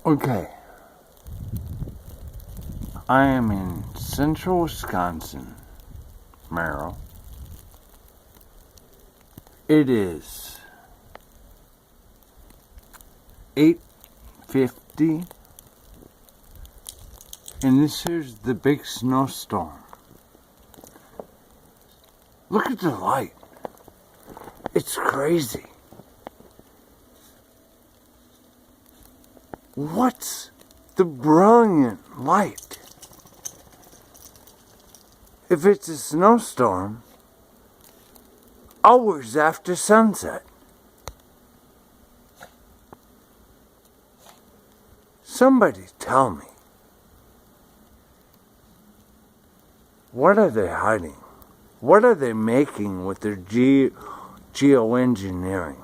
Okay, I am in central Wisconsin, Merrill. It is 8:50, and this here's the big snowstorm. Look at the light. It's crazy. What's the brilliant light? If it's a snowstorm, hours after sunset. Somebody tell me. What are they hiding? What are they making with their geoengineering?